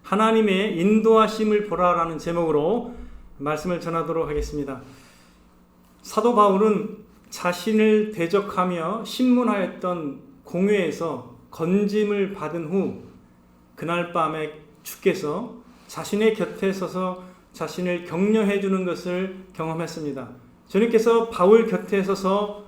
하나님의 인도하심을 보라라는 제목으로 말씀을 전하도록 하겠습니다. 사도 바울은 자신을 대적하며 신문하였던 공회에서 건짐을 받은 후 그날 밤에 주께서 자신의 곁에 서서 자신을 격려해 주는 것을 경험했습니다. 주님께서 바울 곁에 서서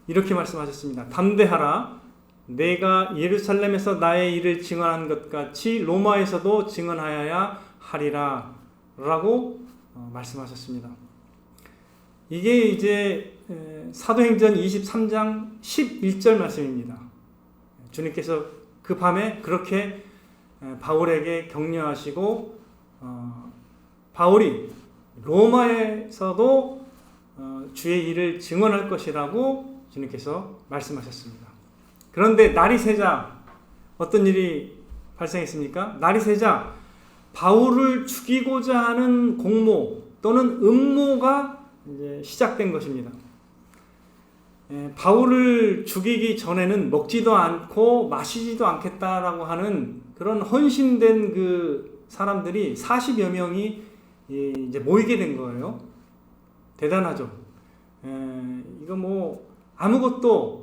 이렇게 말씀하셨습니다. 담대하라. 내가 예루살렘에서 나의 일을 증언한 것 같이 로마에서도 증언하여야 하리라 라고 말씀하셨습니다. 이게 이제 사도행전 23장 11절 말씀입니다. 주님께서 그 밤에 그렇게 바울에게 격려하시고 바울이 로마에서도 주의 일을 증언할 것이라고 주님께서 말씀하셨습니다. 그런데 날이 새자 어떤 일이 발생했습니까? 날이 새자 바울을 죽이고자 하는 공모 또는 음모가 이제 시작된 것입니다. 바울을 죽이기 전에는 먹지도 않고 마시지도 않겠다라고 하는 그런 헌신된 그 사람들이 40여 명이 이제 모이게 된 거예요. 대단하죠. 이거 뭐 아무것도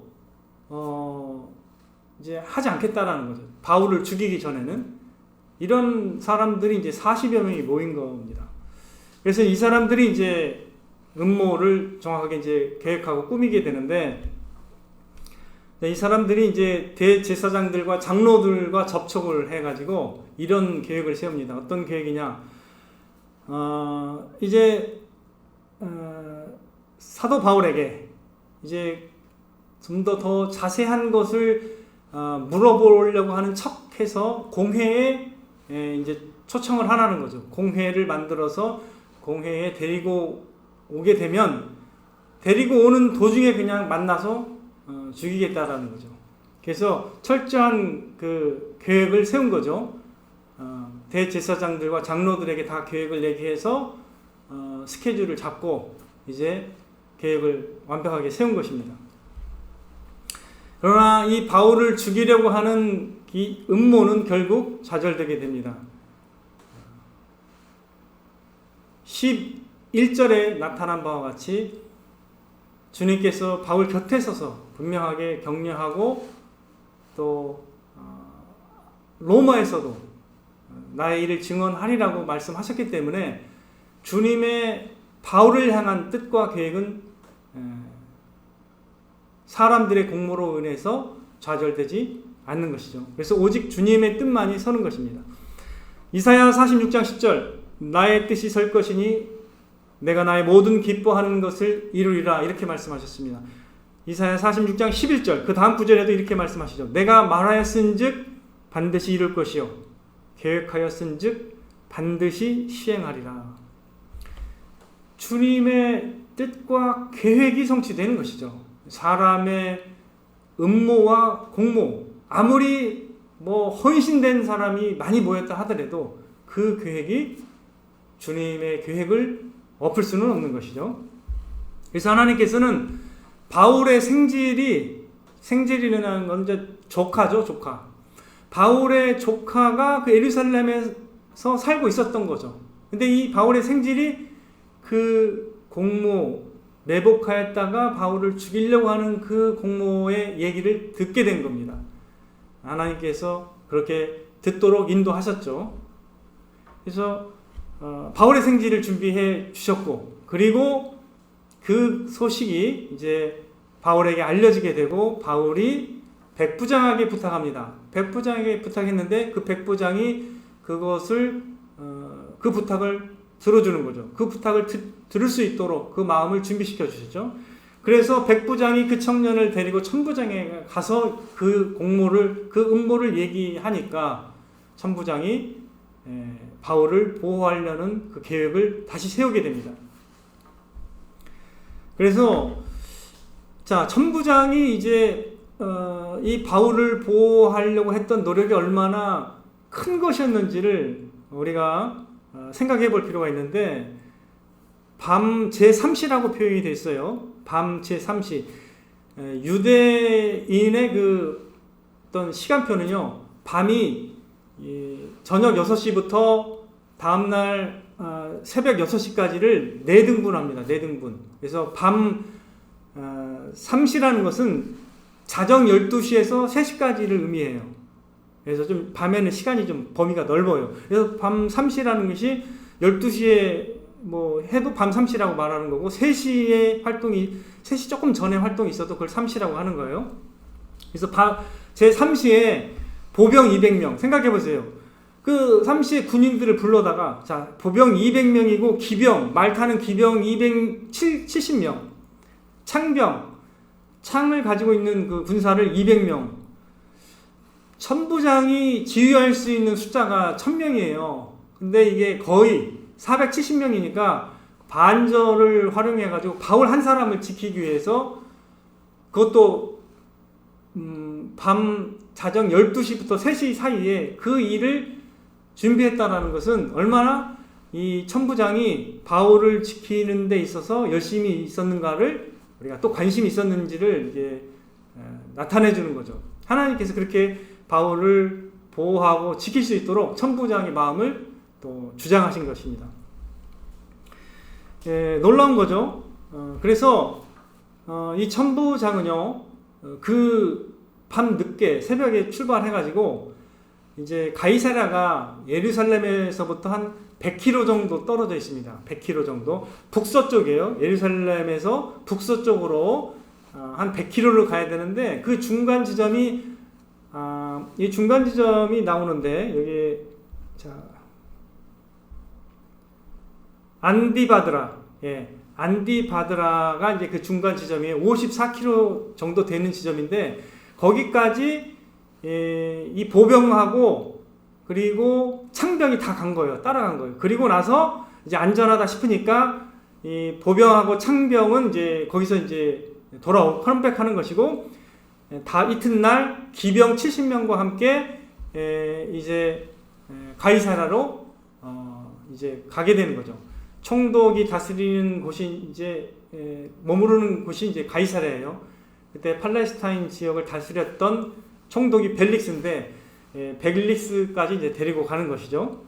이제 하지 않겠다라는 거죠. 바울을 죽이기 전에는 이런 사람들이 이제 40여 명이 모인 겁니다. 그래서 이 사람들이 이제 음모를 정확하게 이제 계획하고 꾸미게 되는데, 이 사람들이 이제 대제사장들과 장로들과 접촉을 해가지고 이런 계획을 세웁니다. 어떤 계획이냐? 이제 사도 바울에게 이제 좀 더 자세한 것을 물어보려고 하는 척해서 공회에 이제 초청을 하라는 거죠. 공회를 만들어서 공회에 데리고 오게 되면 데리고 오는 도중에 그냥 만나서 죽이겠다라는 거죠. 그래서 철저한 그 계획을 세운 거죠. 대제사장들과 장로들에게 다 계획을 얘기해서 스케줄을 잡고 이제 계획을 완벽하게 세운 것입니다. 그러나 이 바울을 죽이려고 하는 이 음모는 결국 좌절되게 됩니다. 11절에 나타난 바와 같이 주님께서 바울 곁에 서서 분명하게 격려하고 또 로마에서도 나의 일을 증언하리라고 말씀하셨기 때문에 주님의 바울을 향한 뜻과 계획은 사람들의 공모로 인해서 좌절되지 않는 것이죠. 그래서 오직 주님의 뜻만이 서는 것입니다. 이사야 46장 10절 나의 뜻이 설 것이니 내가 나의 모든 기뻐하는 것을 이루리라 이렇게 말씀하셨습니다. 이사야 46장 11절 그 다음 구절에도 이렇게 말씀하시죠. 내가 말하였은즉 반드시 이룰 것이요 계획하였은즉 반드시 시행하리라. 주님의 뜻과 계획이 성취되는 것이죠. 사람의 음모와 공모, 아무리 뭐 헌신된 사람이 많이 모였다 하더라도 그 계획이 주님의 계획을 엎을 수는 없는 것이죠. 그래서 하나님께서는 바울의 생질이라는 건 이제 조카죠, 조카. 바울의 조카가 그 예루살렘에서 살고 있었던 거죠. 근데 이 바울의 생질이 그 공모, 매복하였다가 바울을 죽이려고 하는 그 공모의 얘기를 듣게 된 겁니다. 하나님께서 그렇게 듣도록 인도하셨죠. 그래서 바울의 생지를 준비해 주셨고, 그리고 그 소식이 이제 바울에게 알려지게 되고 바울이 백부장에게 부탁합니다. 백부장에게 부탁했는데 그 백부장이 그것을 그 부탁을 들어주는 거죠. 그 부탁을 들을 수 있도록 그 마음을 준비시켜 주셨죠. 그래서 백부장이 그 청년을 데리고 천부장에 가서 그 공모를, 그 음모를 얘기하니까 천부장이 바울을 보호하려는 그 계획을 다시 세우게 됩니다. 그래서 자, 천부장이 이제 이 바울을 보호하려고 했던 노력이 얼마나 큰 것이었는지를 우리가 생각해 볼 필요가 있는데, 밤 제3시라고 표현이 되어 있어요. 밤 제3시. 유대인의 그 어떤 시간표는요, 밤이 저녁 6시부터 다음날 새벽 6시까지를 4등분합니다. 4등분. 그래서 밤 3시라는 것은 자정 12시에서 3시까지를 의미해요. 그래서 좀 밤에는 시간이 좀 범위가 넓어요. 그래서 밤 3시라는 것이 12시에 뭐 해도 밤 3시라고 말하는 거고, 3시에 활동이, 3시 조금 전에 활동이 있어도 그걸 3시라고 하는 거예요. 그래서 제 3시에 보병 200명 생각해 보세요. 그 3시에 군인들을 불러다가, 자, 보병 200명이고 기병, 말 타는 기병 270명, 창병, 창을 가지고 있는 그 군사를 200명, 천부장이 지휘할 수 있는 숫자가 1000명이에요. 근데 이게 거의 470명이니까 반절을 활용해 가지고 바울 한 사람을 지키기 위해서, 그것도 밤 자정 12시부터 3시 사이에 그 일을 준비했다라는 것은 얼마나 이 천부장이 바울을 지키는 데 있어서 열심히 있었는가를, 우리가 또 관심이 있었는지를 이게 나타내 주는 거죠. 하나님께서 그렇게 바울을 보호하고 지킬 수 있도록 천부장의 마음을 또 주장하신 것입니다. 놀라운 거죠. 그래서 이 천부장은요, 그 밤 늦게 새벽에 출발해가지고 이제 가이사랴가 예루살렘에서부터 한 100km 정도 떨어져 있습니다. 100km 정도 북서쪽이에요. 예루살렘에서 북서쪽으로 한 100km를 가야 되는데, 그 중간 지점이 이 중간 지점이 나오는데, 여기 자 안디바드라, 안디바드라가 이제 그 중간 지점이에요. 54km 정도 되는 지점인데, 거기까지 이 보병하고 그리고 창병이 다 간 거예요. 따라간 거예요. 그리고 나서 이제 안전하다 싶으니까 이 보병하고 창병은 이제 거기서 이제 컴백하는 것이고, 다 이튿날 기병 70명과 함께 이제 가이사랴로 이제 가게 되는 거죠. 총독이 다스리는 곳이 이제 머무르는 곳이 이제 가이사랴예요. 그때 팔레스타인 지역을 다스렸던 총독이 벨릭스인데, 벨릭스까지 이제 데리고 가는 것이죠.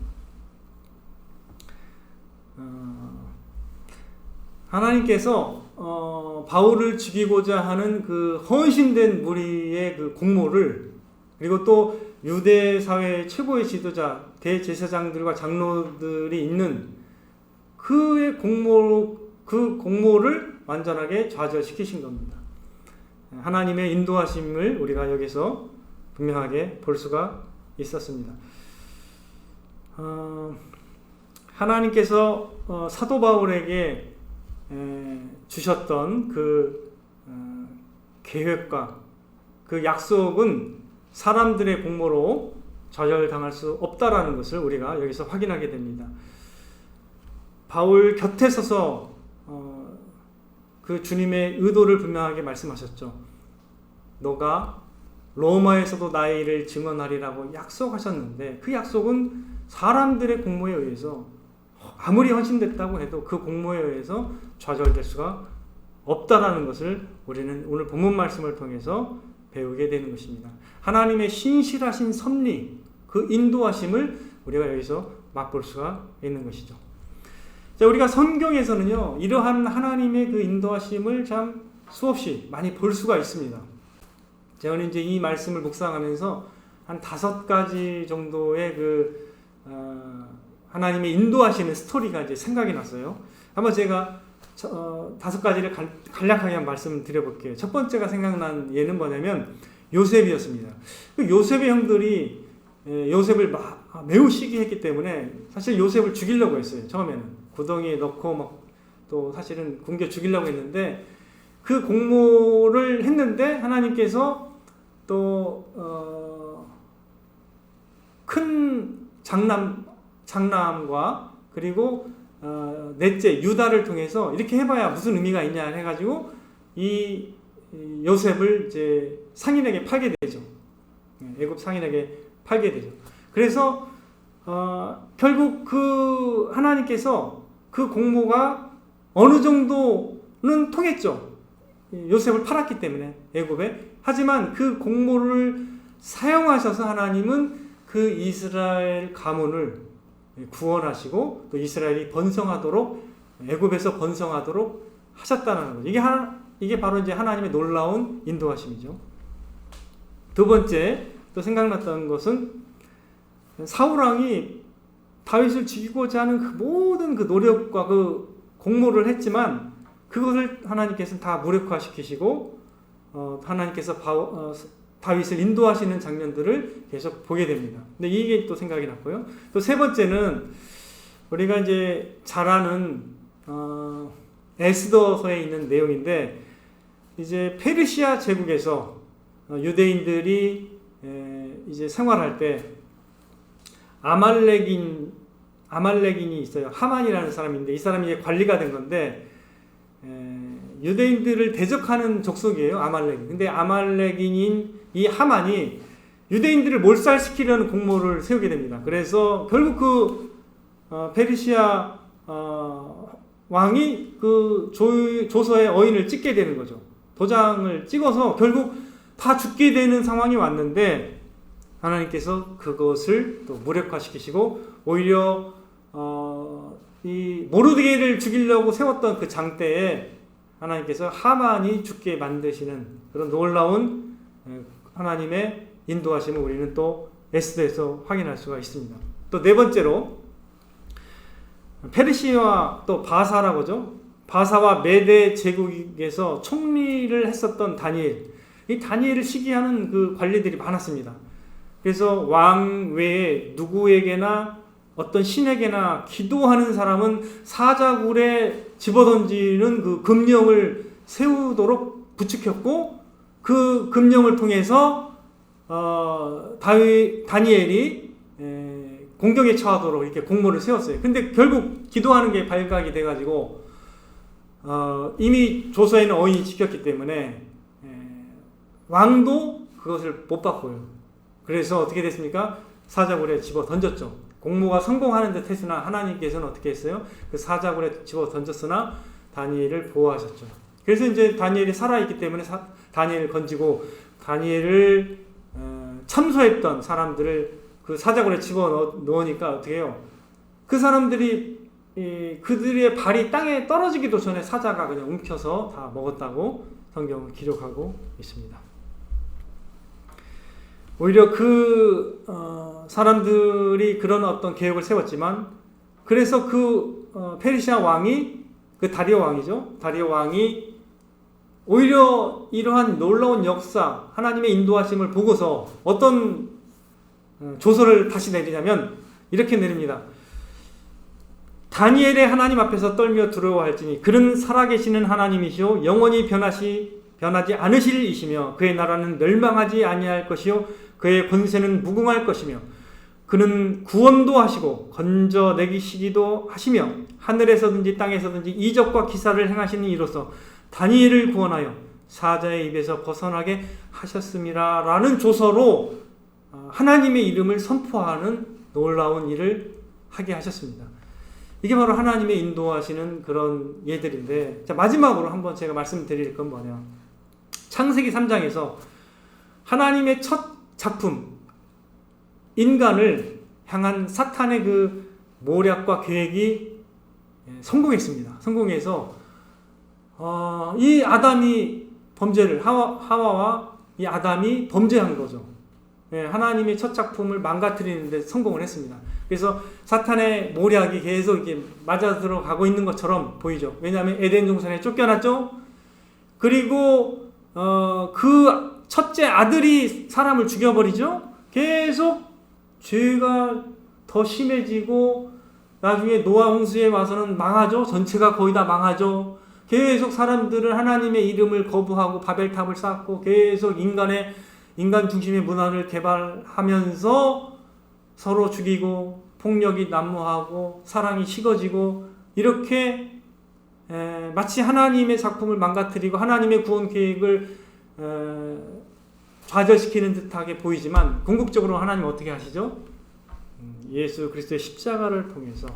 하나님께서 바울을 죽이고자 하는 그 헌신된 무리의 그 공모를, 그리고 또 유대 사회의 최고의 지도자 대제사장들과 장로들이 있는 그 공모를 완전하게 좌절시키신 겁니다. 하나님의 인도하심을 우리가 여기서 분명하게 볼 수가 있었습니다. 하나님께서 사도 바울에게 주셨던 그 계획과 그 약속은 사람들의 공모로 좌절당할 수 없다라는 것을 우리가 여기서 확인하게 됩니다. 바울 곁에 서서 그 주님의 의도를 분명하게 말씀하셨죠. 너가 로마에서도 나의 일을 증언하리라고 약속하셨는데, 그 약속은 사람들의 공모에 의해서 아무리 헌신됐다고 해도 그 공모에 의해서 좌절될 수가 없다라는 것을 우리는 오늘 본문 말씀을 통해서 배우게 되는 것입니다. 하나님의 신실하신 섭리, 그 인도하심을 우리가 여기서 맛볼 수가 있는 것이죠. 자, 우리가 성경에서는요, 이러한 하나님의 그 인도하심을 참 수없이 많이 볼 수가 있습니다. 저는 이제 이 말씀을 묵상하면서 한 5가지 정도의 그 하나님의 인도하시는 스토리가 이제 생각이 났어요. 한번 제가 5가지를 간략하게 한 말씀을 드려볼게요. 첫 번째가 생각난 예는 뭐냐면 요셉이었습니다. 그 요셉의 형들이 요셉을 매우 시기했기 때문에 사실 요셉을 죽이려고 했어요. 처음에는 구덩이에 넣고 막 또 사실은 굶겨 죽이려고 했는데, 그 공모를 했는데 하나님께서 또 큰 장남과 그리고 넷째 유다를 통해서 이렇게 해봐야 무슨 의미가 있냐 해가지고 이 요셉을 이제 상인에게 팔게 되죠. 애굽 상인에게 팔게 되죠. 그래서 결국 그 하나님께서 그 공모가 어느 정도는 통했죠. 요셉을 팔았기 때문에 애굽에. 하지만 그 공모를 사용하셔서 하나님은 그 이스라엘 가문을 구원하시고 또 이스라엘이 번성하도록 애굽에서 번성하도록 하셨다는 거죠. 이게 바로 이제 하나님의 놀라운 인도하심이죠. 두 번째 또 생각났던 것은 사울 왕이 다윗을 죽이고자 하는 그 모든 그 노력과 그 공모를 했지만 그것을 하나님께서는 다 무력화시키시고 하나님께서 다윗을 인도하시는 장면들을 계속 보게 됩니다. 근데 이게 또 생각이 났고요. 또 세 번째는 우리가 이제 잘 아는 에스더서에 있는 내용인데 이제 페르시아 제국에서 유대인들이 이제 생활할 때 아말렉인이 있어요. 하만이라는 사람인데 이 사람이 이제 관리가 된 건데 유대인들을 대적하는 족속이에요. 아말렉이. 근데 아말렉인인 이 하만이 유대인들을 몰살시키려는 공모를 세우게 됩니다. 그래서 결국 그 페르시아 왕이 그 조서에 어인을 찍게 되는 거죠. 도장을 찍어서 결국 다 죽게 되는 상황이 왔는데 하나님께서 그것을 또 무력화시키시고 오히려 이 모르드게를 죽이려고 세웠던 그 장대에 하나님께서 하만이 죽게 만드시는 그런 놀라운 하나님의 인도하심을 우리는 또 에스더에서 확인할 수가 있습니다. 또 네 번째로 페르시아와 또 바사라고죠. 바사와 메대 제국에서 총리를 했었던 다니엘. 이 다니엘을 시기하는 그 관리들이 많았습니다. 그래서 왕 외에 누구에게나 어떤 신에게나 기도하는 사람은 사자굴에 집어던지는 그 금령을 세우도록 부추겼고 그 금령을 통해서 다니엘이 공격에 처하도록 이렇게 공모를 세웠어요. 근데 결국 기도하는 게 발각이 돼가지고 이미 조서에는 어인이 찍혔기 때문에 왕도 그것을 못 바꿔요. 그래서 어떻게 됐습니까? 사자굴에 집어 던졌죠. 공모가 성공하는 듯 했으나 하나님께서는 어떻게 했어요? 그 사자굴에 집어 던졌으나 다니엘을 보호하셨죠. 그래서 이제 다니엘이 살아있기 때문에 다니엘을 건지고 다니엘을 참소했던 사람들을 그 사자굴에 집어 넣으니까 어떻게 해요? 그 사람들이 그들의 발이 땅에 떨어지기도 전에 사자가 그냥 움켜서 다 먹었다고 성경은 기록하고 있습니다. 오히려 그 사람들이 그런 어떤 계획을 세웠지만 그래서 그 페르시아 왕이 그 다리오 왕이죠. 다리오 왕이 오히려 이러한 놀라운 역사 하나님의 인도하심을 보고서 어떤 조서를 다시 내리냐면 이렇게 내립니다. 다니엘의 하나님 앞에서 떨며 두려워할지니 그는 살아계시는 하나님이시오 영원히 변하지 않으실 이시며 그의 나라는 멸망하지 아니할 것이요 그의 권세는 무궁할 것이며 그는 구원도 하시고 건져내기시기도 하시며 하늘에서든지 땅에서든지 이적과 기사를 행하시는 이로써 다니엘을 구원하여 사자의 입에서 벗어나게 하셨음이라 라는 조서로 하나님의 이름을 선포하는 놀라운 일을 하게 하셨습니다. 이게 바로 하나님의 인도하시는 그런 예들인데, 자, 마지막으로 한번 제가 말씀드릴 건 뭐냐. 창세기 3장에서 하나님의 첫 작품, 인간을 향한 사탄의 그 모략과 계획이 성공했습니다. 성공해서, 이 아담이 범죄를, 하와와 이 아담이 범죄한 거죠. 하나님의 첫 작품을 망가뜨리는데 성공을 했습니다. 그래서 사탄의 모략이 계속 이렇게 맞아 들어가고 있는 것처럼 보이죠. 왜냐하면 에덴 동산에 쫓겨났죠. 그리고 그 첫째 아들이 사람을 죽여버리죠. 계속 죄가 더 심해지고 나중에 노아 홍수에 와서는 망하죠. 전체가 거의 다 망하죠. 계속 사람들은 하나님의 이름을 거부하고 바벨탑을 쌓고 계속 인간 중심의 문화를 개발하면서 서로 죽이고 폭력이 난무하고 사랑이 식어지고 이렇게 마치 하나님의 작품을 망가뜨리고 하나님의 구원 계획을 좌절시키는 듯하게 보이지만 궁극적으로 하나님 어떻게 하시죠? 예수 그리스도의 십자가를 통해서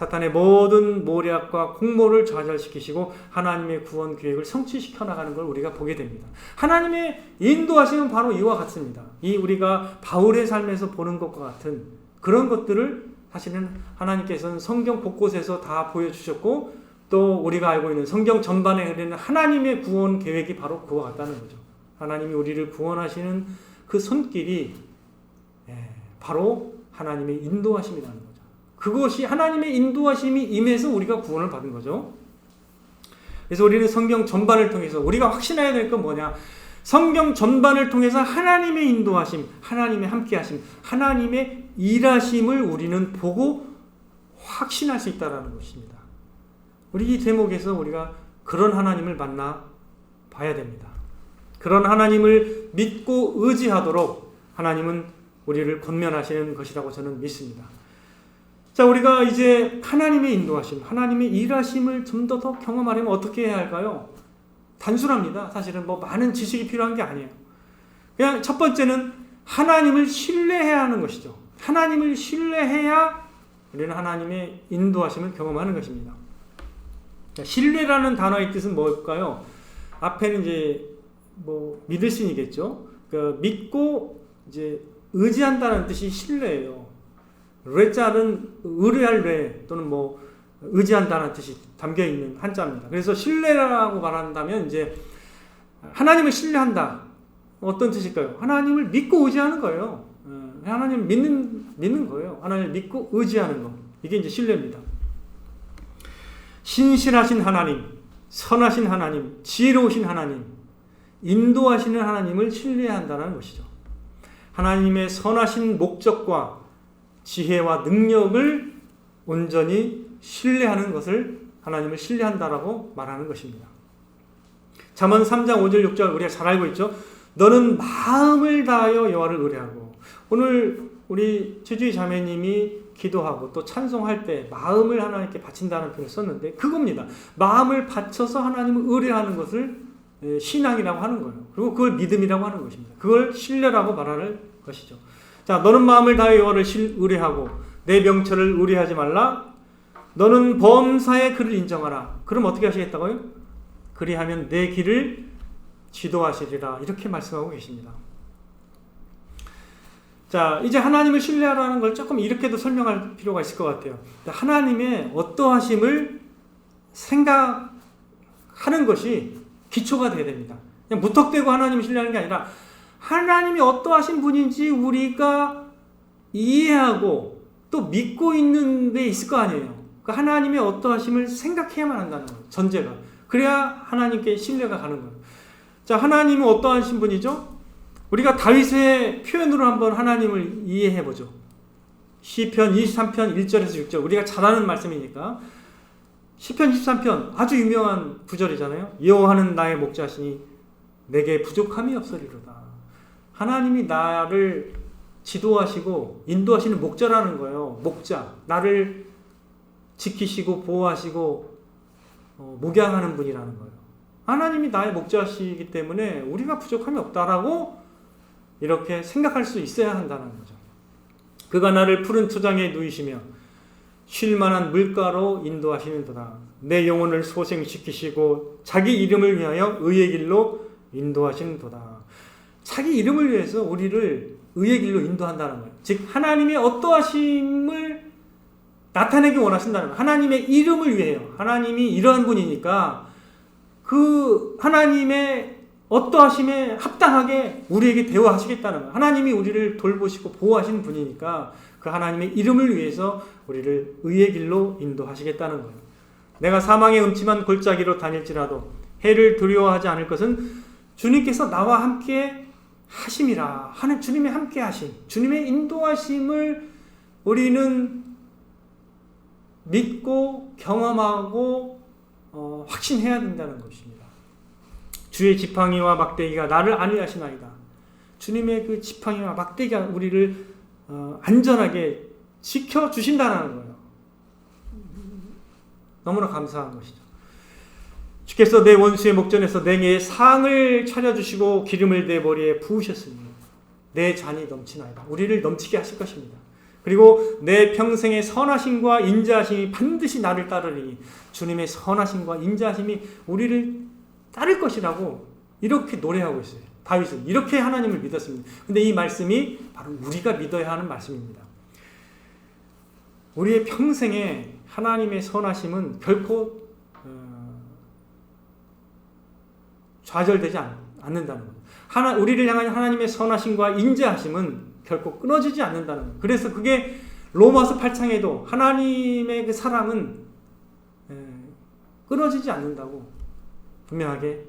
사탄의 모든 모략과 공모를 좌절시키시고 하나님의 구원 계획을 성취시켜 나가는 걸 우리가 보게 됩니다. 하나님의 인도하심은 바로 이와 같습니다. 이 우리가 바울의 삶에서 보는 것과 같은 그런 것들을 사실은 하나님께서는 성경 곳곳에서 다 보여주셨고, 또 우리가 알고 있는 성경 전반에 흐르는 하나님의 구원 계획이 바로 그와 같다는 거죠. 하나님이 우리를 구원하시는 그 손길이 바로 하나님의 인도하심이라는 거죠. 그것이 하나님의 인도하심이 임해서 우리가 구원을 받은 거죠. 그래서 우리는 성경 전반을 통해서 우리가 확신해야 될 건 뭐냐? 성경 전반을 통해서 하나님의 인도하심, 하나님의 함께하심, 하나님의 일하심을 우리는 보고 확신할 수 있다는 것입니다. 우리 이 제목에서 우리가 그런 하나님을 만나 봐야 됩니다. 그런 하나님을 믿고 의지하도록 하나님은 우리를 권면하시는 것이라고 저는 믿습니다. 자, 우리가 이제 하나님의 인도하심, 하나님의 일하심을 좀 더 경험하려면 어떻게 해야 할까요? 단순합니다. 사실은 뭐 많은 지식이 필요한 게 아니에요. 그냥 첫 번째는 하나님을 신뢰해야 하는 것이죠. 하나님을 신뢰해야 우리는 하나님의 인도하심을 경험하는 것입니다. 자, 신뢰라는 단어의 뜻은 뭘까요? 앞에는 이제 뭐 믿으신이겠죠. 그 믿고 이제 의지한다는 뜻이 신뢰예요. 뢰자는 의뢰할 뢰 또는 뭐 의지한다는 뜻이 담겨 있는 한자입니다. 그래서 신뢰라고 말한다면 이제 하나님을 신뢰한다. 어떤 뜻일까요? 하나님을 믿고 의지하는 거예요. 하나님을 믿는 거예요. 하나님을 믿고 의지하는 거. 이게 이제 신뢰입니다. 신실하신 하나님, 선하신 하나님, 지혜로우신 하나님, 인도하시는 하나님을 신뢰한다는 것이죠. 하나님의 선하신 목적과 지혜와 능력을 온전히 신뢰하는 것을 하나님을 신뢰한다라고 말하는 것입니다. 잠언 3장 5절 6절 우리가 잘 알고 있죠. 너는 마음을 다하여 여호와를 의뢰하고, 오늘 우리 최주희 자매님이 기도하고 또 찬송할 때 마음을 하나님께 바친다는 표현을 썼는데 그겁니다. 마음을 바쳐서 하나님을 의뢰하는 것을 신앙이라고 하는 거예요. 그리고 그걸 믿음이라고 하는 것입니다. 그걸 신뢰라고 말하는 것이죠. 자, 너는 마음을 다하여 여호와를 의뢰하고 내 명철을 의뢰하지 말라. 너는 범사의 그를 인정하라. 그럼 어떻게 하시겠다고요? 그리하면 내 길을 지도하시리라. 이렇게 말씀하고 계십니다. 자, 이제 하나님을 신뢰하라는 걸 조금 이렇게도 설명할 필요가 있을 것 같아요. 하나님의 어떠하심을 생각하는 것이 기초가 되어야 됩니다. 그냥 무턱대고 하나님을 신뢰하는 게 아니라 하나님이 어떠하신 분인지 우리가 이해하고 또 믿고 있는 데 있을 거 아니에요. 그 하나님의 어떠하심을 생각해야만 한다는 거예요. 전제가. 그래야 하나님께 신뢰가 가는 거예요. 자, 하나님은 어떠하신 분이죠? 우리가 다윗의 표현으로 한번 하나님을 이해해 보죠. 시편 23편 1절에서 6절. 우리가 잘 아는 말씀이니까. 시편 23편 아주 유명한 구절이잖아요. 여호와는 나의 목자시니 내게 부족함이 없으리로다. 하나님이 나를 지도하시고 인도하시는 목자라는 거예요. 목자. 나를 지키시고 보호하시고 목양하는 분이라는 거예요. 하나님이 나의 목자시기 때문에 우리가 부족함이 없다라고 이렇게 생각할 수 있어야 한다는 거죠. 그가 나를 푸른 초장에 누이시며 쉴 만한 물가로 인도하시는도다. 내 영혼을 소생시키시고 자기 이름을 위하여 의의 길로 인도하시는도다. 자기 이름을 위해서 우리를 의의 길로 인도한다는 거예요. 즉 하나님의 어떠하심을 나타내기 원하신다는 거예요. 하나님의 이름을 위해요. 하나님이 이러한 분이니까 그 하나님의 어떠하심에 합당하게 우리에게 대화하시겠다는 거예요. 하나님이 우리를 돌보시고 보호하시는 분이니까 그 하나님의 이름을 위해서 우리를 의의 길로 인도하시겠다는 거예요. 내가 사망의 음침한 골짜기로 다닐지라도 해를 두려워하지 않을 것은 주님께서 나와 함께 하심이라. 하는 주님의 함께 하심, 주님의 인도하심을 우리는 믿고 경험하고 확신해야 된다는 것입니다. 주의 지팡이와 막대기가 나를 안위하시나이다. 주님의 그 지팡이와 막대기가 우리를 안전하게 지켜주신다는 거예요. 너무나 감사한 것이죠. 주께서 내 원수의 목전에서 내게 상을 차려주시고 기름을 내 머리에 부으셨으니 내 잔이 넘치나이다. 우리를 넘치게 하실 것입니다. 그리고 내 평생의 선하심과 인자하심이 반드시 나를 따르리니 주님의 선하심과 인자하심이 우리를 따를 것이라고 이렇게 노래하고 있어요. 다윗은 이렇게 하나님을 믿었습니다. 근데 이 말씀이 바로 우리가 믿어야 하는 말씀입니다. 우리의 평생에 하나님의 선하심은 결코 좌절되지 않는다는 거예요. 우리를 향한 하나님의 선하심과 인자하심은 결코 끊어지지 않는다는 거예요. 그래서 그게 로마서 8장에도 하나님의 그 사랑은 끊어지지 않는다고 분명하게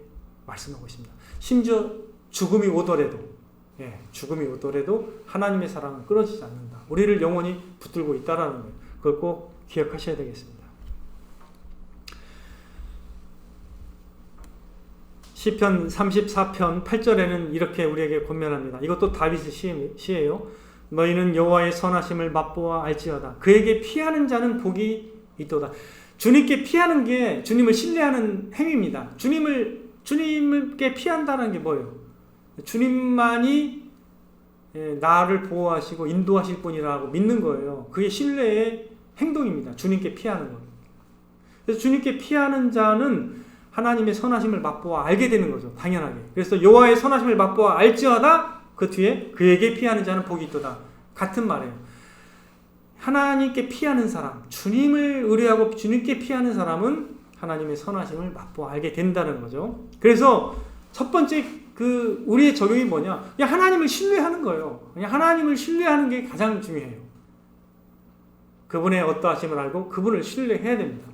말씀하고 있습니다. 심지어 죽음이 오더라도 하나님의 사랑은 끊어지지 않는다. 우리를 영원히 붙들고 있다라는 거예요. 그걸 꼭 기억하셔야 되겠습니다. 시편 34편 8절에는 이렇게 우리에게 권면합니다. 이것도 다윗의 시예요. 너희는 여호와의 선하심을 맛보아 알지어다. 그에게 피하는 자는 복이 있도다. 주님께 피하는 게 주님을 신뢰하는 행위입니다. 주님께 피한다는 게 뭐예요? 주님만이 나를 보호하시고 인도하실 분이라고 믿는 거예요. 그게 신뢰의 행동입니다. 주님께 피하는 것. 그래서 주님께 피하는 자는 하나님의 선하심을 맛보아 알게 되는 거죠. 당연하게. 그래서 여호와의 선하심을 맛보아 알지어다. 그 뒤에 그에게 피하는 자는 복이 있도다. 같은 말이에요. 하나님께 피하는 사람, 주님을 의뢰하고 주님께 피하는 사람은 하나님의 선하심을 맛보아 알게 된다는 거죠. 그래서 첫 번째 우리의 적용이 뭐냐? 그냥 하나님을 신뢰하는 거예요. 그냥 하나님을 신뢰하는 게 가장 중요해요. 그분의 어떠하심을 알고 그분을 신뢰해야 됩니다.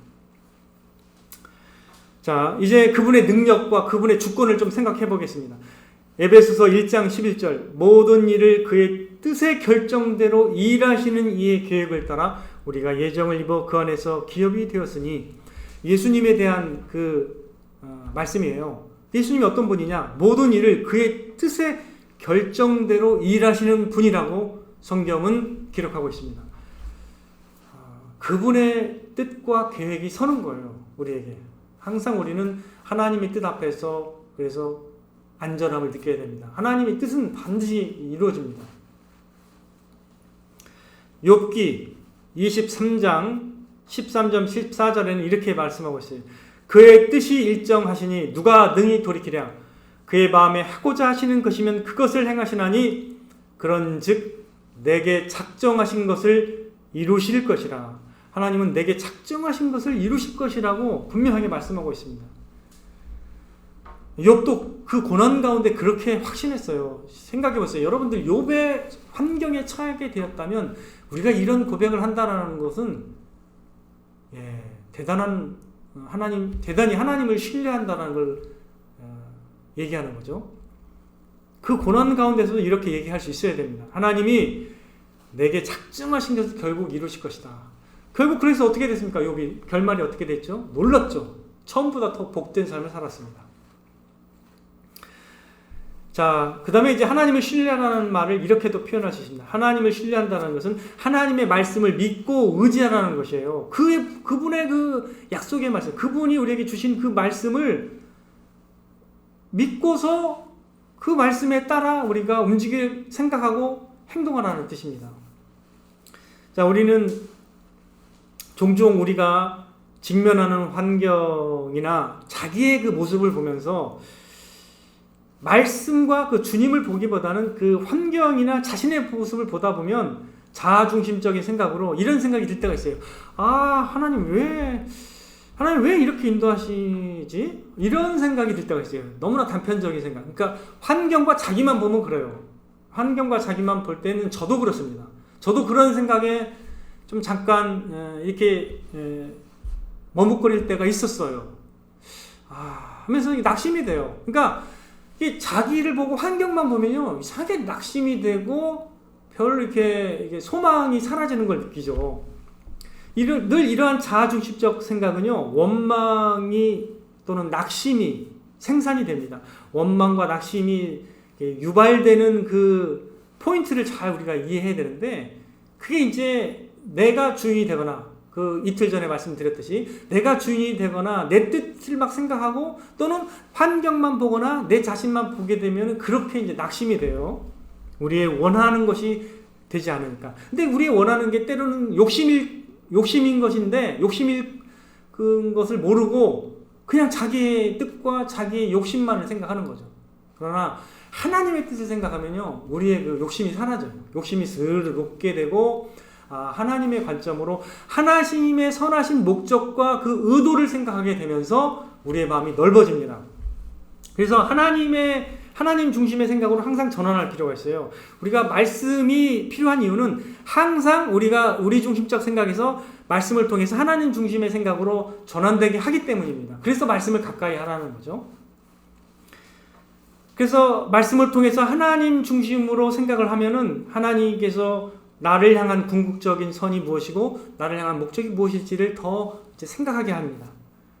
자, 이제 그분의 능력과 그분의 주권을 좀 생각해 보겠습니다. 에베소서 1장 11절 모든 일을 그의 뜻의 결정대로 일하시는 이의 계획을 따라 우리가 예정을 입어 그 안에서 기업이 되었으니 예수님에 대한 말씀이에요. 예수님이 어떤 분이냐? 모든 일을 그의 뜻의 결정대로 일하시는 분이라고 성경은 기록하고 있습니다. 그분의 뜻과 계획이 서는 거예요. 우리에게. 항상 우리는 하나님의 뜻 앞에서 그래서 안전함을 느껴야 됩니다. 하나님의 뜻은 반드시 이루어집니다. 욥기 23장 13절 14절에는 이렇게 말씀하고 있어요. 그의 뜻이 일정하시니 누가 능히 돌이키랴. 그의 마음에 하고자 하시는 것이면 그것을 행하시나니 그런즉 내게 작정하신 것을 이루실 것이라. 하나님은 내게 작정하신 것을 이루실 것이라고 분명하게 말씀하고 있습니다. 욥도 그 고난 가운데 그렇게 확신했어요. 생각해보세요. 여러분들 욥의 환경에 처하게 되었다면 우리가 이런 고백을 한다는 것은 대단히 하나님을 신뢰한다는 걸 얘기하는 거죠. 그 고난 가운데서도 이렇게 얘기할 수 있어야 됩니다. 하나님이 내게 작정하신 것을 결국 이루실 것이다. 결국 그래서 어떻게 됐습니까? 욥이 결말이 어떻게 됐죠? 놀랍죠. 처음보다 더 복된 삶을 살았습니다. 자, 그 다음에 이제 하나님을 신뢰하라는 말을 이렇게도 표현할 수 있습니다. 하나님을 신뢰한다는 것은 하나님의 말씀을 믿고 의지하라는 것이에요. 그분의 그 약속의 말씀, 그분이 우리에게 주신 그 말씀을 믿고서 그 말씀에 따라 우리가 움직일 생각하고 행동하라는 뜻입니다. 자, 우리는 종종 우리가 직면하는 환경이나 자기의 그 모습을 보면서 말씀과 그 주님을 보기보다는 그 환경이나 자신의 모습을 보다 보면 자아중심적인 생각으로 이런 생각이 들 때가 있어요. 하나님 왜 이렇게 인도하시지? 이런 생각이 들 때가 있어요. 너무나 단편적인 생각. 그러니까 환경과 자기만 보면 그래요. 환경과 자기만 볼 때는 저도 그렇습니다. 저도 그런 생각에 좀 잠깐 이렇게 머뭇거릴 때가 있었어요. 하면서 낙심이 돼요. 그러니까 자기를 보고 환경만 보면요, 이상하게 낙심이 되고 별로 이렇게 소망이 사라지는 걸 느끼죠. 늘 이러한 자아중심적 생각은요, 원망이 또는 낙심이 생산이 됩니다. 원망과 낙심이 유발되는 그 포인트를 잘 우리가 이해해야 되는데, 그게 이제 내가 주인이 되거나, 이틀 전에 말씀드렸듯이 내가 주인이 되거나 내 뜻을 막 생각하고 또는 환경만 보거나 내 자신만 보게 되면 그렇게 이제 낙심이 돼요. 우리의 원하는 것이 되지 않으니까. 근데 우리 원하는 게 때로는 욕심인 것인데, 욕심일 것을 모르고 그냥 자기의 뜻과 자기의 욕심만을 생각하는 거죠. 그러나 하나님의 뜻을 생각하면요, 우리의 그 욕심이 사라져요. 욕심이 스르르 녹게 되고, 하나님의 관점으로 하나님의 선하신 목적과 그 의도를 생각하게 되면서 우리의 마음이 넓어집니다. 그래서 하나님 중심의 생각으로 항상 전환할 필요가 있어요. 우리가 말씀이 필요한 이유는 항상 우리가 우리 중심적 생각에서 말씀을 통해서 하나님 중심의 생각으로 전환되게 하기 때문입니다. 그래서 말씀을 가까이 하라는 거죠. 그래서 말씀을 통해서 하나님 중심으로 생각을 하면은 하나님께서 나를 향한 궁극적인 선이 무엇이고 나를 향한 목적이 무엇일지를 더 이제 생각하게 합니다.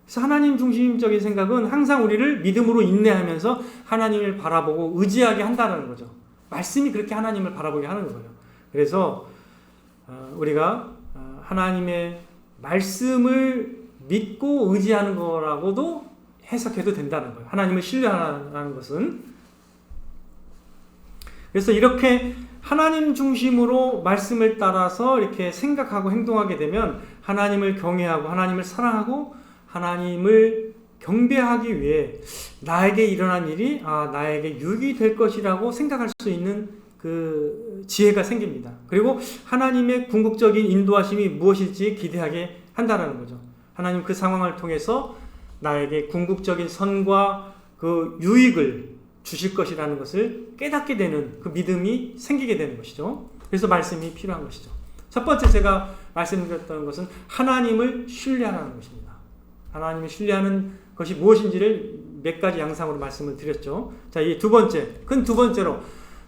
그래서 하나님 중심적인 생각은 항상 우리를 믿음으로 인내하면서 하나님을 바라보고 의지하게 한다는 거죠. 말씀이 그렇게 하나님을 바라보게 하는 거예요. 그래서 우리가 하나님의 말씀을 믿고 의지하는 거라고도 해석해도 된다는 거예요. 하나님을 신뢰하는 것은. 그래서 이렇게 하나님 중심으로 말씀을 따라서 이렇게 생각하고 행동하게 되면 하나님을 경외하고 하나님을 사랑하고 하나님을 경배하기 위해 나에게 일어난 일이 나에게 유익이 될 것이라고 생각할 수 있는 그 지혜가 생깁니다. 그리고 하나님의 궁극적인 인도하심이 무엇일지 기대하게 한다는 거죠. 하나님 그 상황을 통해서 나에게 궁극적인 선과 그 유익을 주실 것이라는 것을 깨닫게 되는 그 믿음이 생기게 되는 것이죠. 그래서 말씀이 필요한 것이죠. 첫 번째 제가 말씀드렸던 것은 하나님을 신뢰하는 것입니다. 하나님을 신뢰하는 것이 무엇인지를 몇 가지 양상으로 말씀을 드렸죠. 자, 이 두 번째로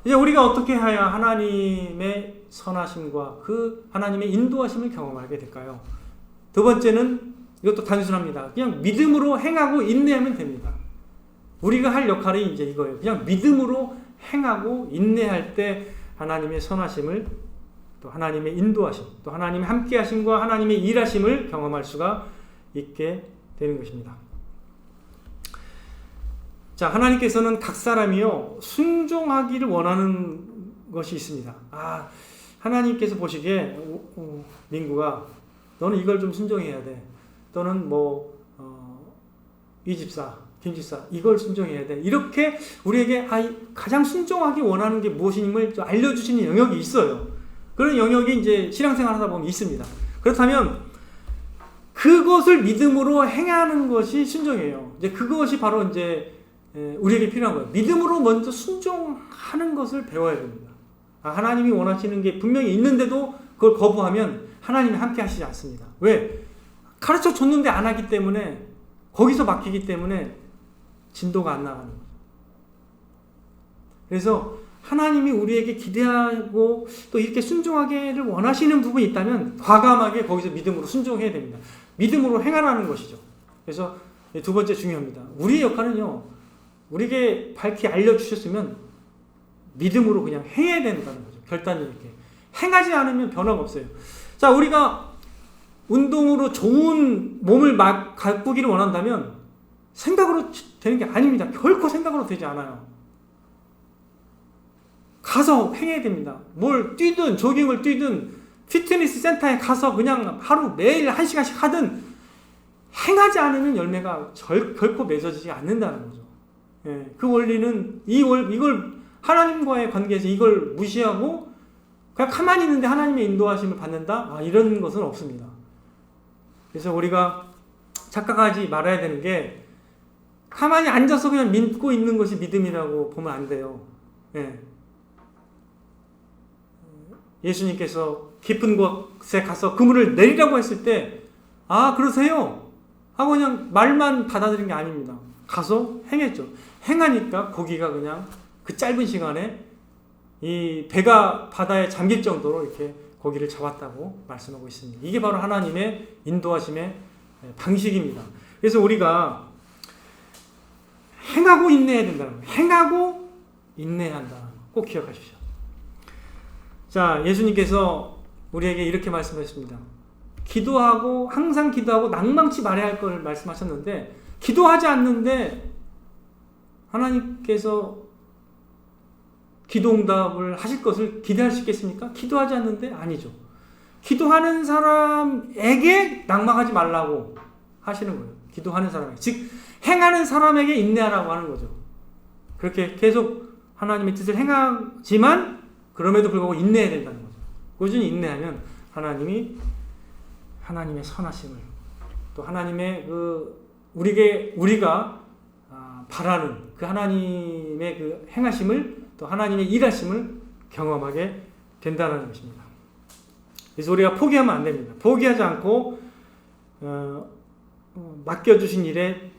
이제 우리가 어떻게 해야 하나님의 선하심과 그 하나님의 인도하심을 경험하게 될까요? 두 번째는 이것도 단순합니다. 그냥 믿음으로 행하고 인내하면 됩니다. 우리가 할 역할이 이제 이거예요. 그냥 믿음으로 행하고 인내할 때 하나님의 선하심을, 또 하나님의 인도하심, 또 하나님의 함께하심과 하나님의 일하심을 경험할 수가 있게 되는 것입니다. 자, 하나님께서는 각 사람이요 순종하기를 원하는 것이 있습니다. 하나님께서 보시기에 민구가 너는 이걸 좀 순종해야 돼. 또는 이 집사, 김 집사 이걸 순종해야 돼. 이렇게 우리에게 가장 순종하기 원하는 게 무엇임을 알려주시는 영역이 있어요. 그런 영역이 이제 신앙생활 하다 보면 있습니다. 그렇다면 그것을 믿음으로 행하는 것이 순종이에요. 이제 그것이 바로 이제 우리에게 필요한 거예요. 믿음으로 먼저 순종하는 것을 배워야 됩니다. 하나님이 원하시는 게 분명히 있는데도 그걸 거부하면 하나님이 함께 하시지 않습니다. 왜? 가르쳐 줬는데 안 하기 때문에, 거기서 막히기 때문에 진도가 안 나가는 거죠. 그래서 하나님이 우리에게 기대하고 또 이렇게 순종하기를 원하시는 부분이 있다면 과감하게 거기서 믿음으로 순종해야 됩니다. 믿음으로 행하라는 것이죠. 그래서 두 번째 중요합니다. 우리의 역할은요, 우리에게 밝히 알려주셨으면 믿음으로 그냥 행해야 된다는 거죠. 결단력 있게. 행하지 않으면 변화가 없어요. 자, 우리가 운동으로 좋은 몸을 가꾸기를 원한다면 생각으로 되는 게 아닙니다. 결코 생각으로 되지 않아요. 가서 행해야 됩니다. 뭘 뛰든 조깅을 뛰든 피트니스 센터에 가서 그냥 하루 매일 1시간씩 하든 행하지 않으면 열매가 결코 맺어지지 않는다는 거죠. 그 원리는 이걸 하나님과의 관계에서 이걸 무시하고 그냥 가만히 있는데 하나님의 인도하심을 받는다? 이런 것은 없습니다. 그래서 우리가 착각하지 말아야 되는 게 가만히 앉아서 그냥 믿고 있는 것이 믿음이라고 보면 안 돼요. 예수님께서 깊은 곳에 가서 그물을 내리라고 했을 때 그러세요 하고 그냥 말만 받아들인 게 아닙니다. 가서 행했죠. 행하니까 고기가 그냥 그 짧은 시간에 이 배가 바다에 잠길 정도로 이렇게 고기를 잡았다고 말씀하고 있습니다. 이게 바로 하나님의 인도하심의 방식입니다. 그래서 우리가 행하고 인내해야 된다는 거예요. 행하고 인내한다. 꼭 기억하십시오. 자, 예수님께서 우리에게 이렇게 말씀하셨습니다. 항상 기도하고 낭망치 말해야 할 걸 말씀하셨는데, 기도하지 않는데 하나님께서 기도응답을 하실 것을 기대할 수 있겠습니까? 기도하지 않는데? 아니죠. 기도하는 사람에게 낭망하지 말라고 하시는 거예요. 기도하는 사람에게. 즉 행하는 사람에게 인내하라고 하는 거죠. 그렇게 계속 하나님의 뜻을 행하지만 그럼에도 불구하고 인내해야 된다는 거죠. 꾸준히 인내하면 하나님의 선하심을 또 하나님의 우리가 바라는 그 하나님의 그 행하심을 또 하나님의 일하심을 경험하게 된다는 것입니다. 그래서 우리가 포기하면 안 됩니다. 포기하지 않고 맡겨주신 일에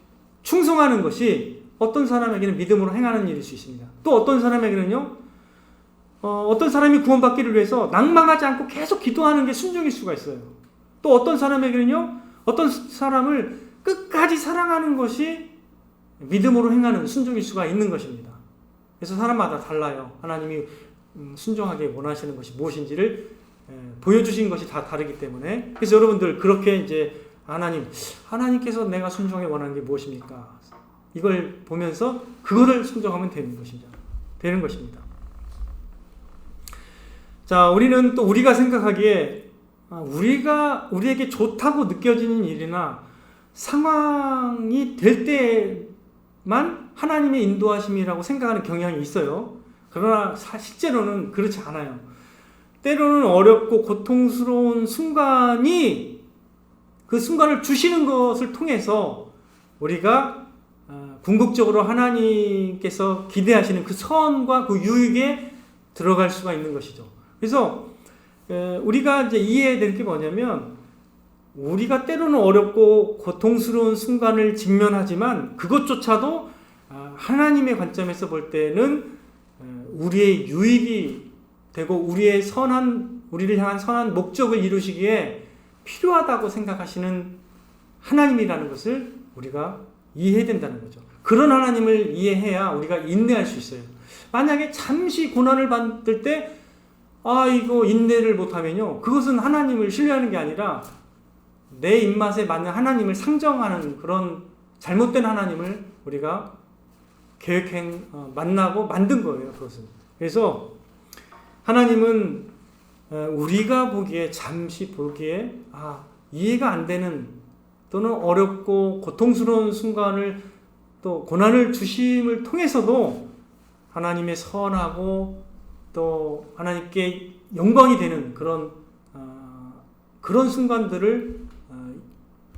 충성하는 것이 어떤 사람에게는 믿음으로 행하는 일일 수 있습니다. 또 어떤 사람에게는요, 어떤 사람이 구원받기를 위해서 낭망하지 않고 계속 기도하는 게 순종일 수가 있어요. 또 어떤 사람에게는요, 어떤 사람을 끝까지 사랑하는 것이 믿음으로 행하는 순종일 수가 있는 것입니다. 그래서 사람마다 달라요. 하나님이 순종하게 원하시는 것이 무엇인지를 보여주신 것이 다 다르기 때문에. 그래서 여러분들 그렇게 이제 하나님께서 내가 순종에 원하는 게 무엇입니까? 이걸 보면서 그거를 순종하면 되는 것입니다. 자, 우리는 또 우리가 생각하기에 우리에게 좋다고 느껴지는 일이나 상황이 될 때만 하나님의 인도하심이라고 생각하는 경향이 있어요. 그러나 실제로는 그렇지 않아요. 때로는 어렵고 고통스러운 순간이 그 순간을 주시는 것을 통해서 우리가 궁극적으로 하나님께서 기대하시는 그 선과 그 유익에 들어갈 수가 있는 것이죠. 그래서 우리가 이제 이해해야 될 게 뭐냐면 우리가 때로는 어렵고 고통스러운 순간을 직면하지만 그것조차도 하나님의 관점에서 볼 때는 우리의 유익이 되고 우리를 향한 선한 목적을 이루시기에 필요하다고 생각하시는 하나님이라는 것을 우리가 이해해야 된다는 거죠. 그런 하나님을 이해해야 우리가 인내할 수 있어요. 만약에 잠시 고난을 받을 때 이거 인내를 못하면요, 그것은 하나님을 신뢰하는 게 아니라 내 입맛에 맞는 하나님을 상정하는 그런 잘못된 하나님을 우리가 만나고 만든 거예요. 그것은. 그래서 하나님은 우리가 보기에 잠시 보기에 이해가 안 되는 또는 어렵고 고통스러운 순간을 또 고난을 주심을 통해서도 하나님의 선하고 또 하나님께 영광이 되는 그런 순간들을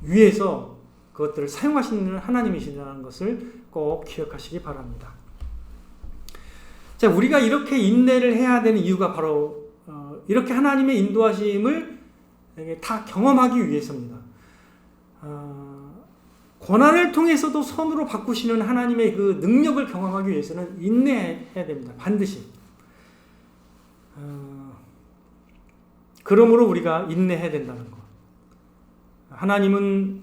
위해서 그것들을 사용하시는 하나님이시라는 것을 꼭 기억하시기 바랍니다. 자, 우리가 이렇게 인내를 해야 되는 이유가 바로 이렇게 하나님의 인도하심을 다 경험하기 위해서입니다. 고난을 통해서도 선으로 바꾸시는 하나님의 그 능력을 경험하기 위해서는 인내해야 됩니다. 반드시. 그러므로 우리가 인내해야 된다는 것. 하나님은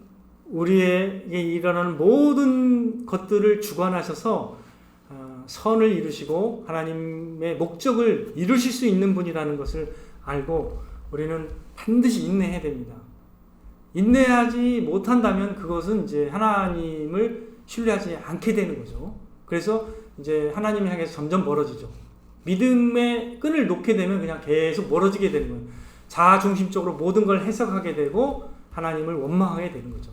우리에게 일어나는 모든 것들을 주관하셔서 선을 이루시고 하나님의 목적을 이루실 수 있는 분이라는 것을 알고 우리는 반드시 인내해야 됩니다. 인내하지 못한다면 그것은 이제 하나님을 신뢰하지 않게 되는 거죠. 그래서 이제 하나님을 향해서 점점 멀어지죠. 믿음의 끈을 놓게 되면 그냥 계속 멀어지게 되는 거예요. 자아중심적으로 모든 걸 해석하게 되고 하나님을 원망하게 되는 거죠.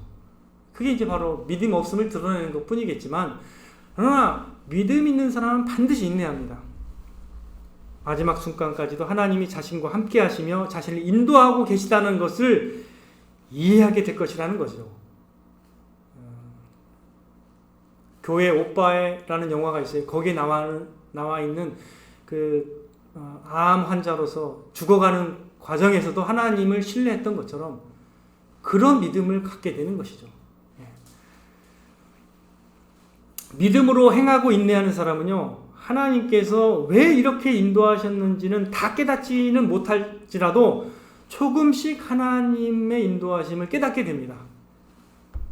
그게 이제 바로 믿음 없음을 드러내는 것 뿐이겠지만, 그러나 믿음 있는 사람은 반드시 인내합니다. 마지막 순간까지도 하나님이 자신과 함께 하시며 자신을 인도하고 계시다는 것을 이해하게 될 것이라는 거죠. 교회 오빠에라는 영화가 있어요. 거기에 나와 있는 암 환자로서 죽어가는 과정에서도 하나님을 신뢰했던 것처럼 그런 믿음을 갖게 되는 것이죠. 믿음으로 행하고 인내하는 사람은요, 하나님께서 왜 이렇게 인도하셨는지는 다 깨닫지는 못할지라도 조금씩 하나님의 인도하심을 깨닫게 됩니다.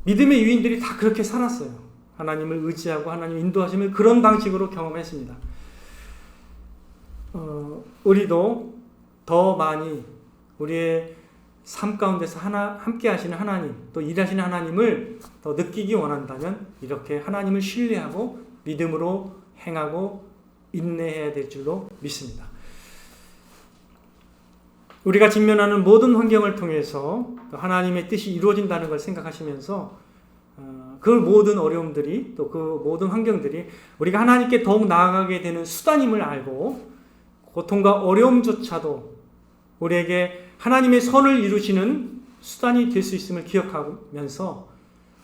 믿음의 유인들이 다 그렇게 살았어요. 하나님을 의지하고 하나님의 인도하심을 그런 방식으로 경험했습니다. 우리도 더 많이 우리의 삶 가운데서 함께 하시는 하나님, 또 일하시는 하나님을 더 느끼기 원한다면 이렇게 하나님을 신뢰하고 믿음으로 행하고 인내해야 될 줄로 믿습니다. 우리가 직면하는 모든 환경을 통해서 하나님의 뜻이 이루어진다는 걸 생각하시면서 그 모든 어려움들이 또 그 모든 환경들이 우리가 하나님께 더욱 나아가게 되는 수단임을 알고 고통과 어려움조차도 우리에게 하나님의 선을 이루시는 수단이 될 수 있음을 기억하면서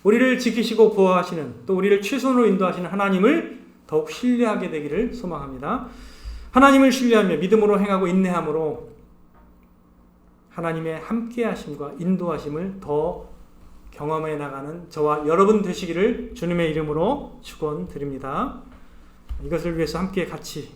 우리를 지키시고 보호하시는 또 우리를 최선으로 인도하시는 하나님을 더욱 신뢰하게 되기를 소망합니다. 하나님을 신뢰하며 믿음으로 행하고 인내함으로 하나님의 함께하심과 인도하심을 더 경험해 나가는 저와 여러분 되시기를 주님의 이름으로 축원드립니다. 이것을 위해서 함께 같이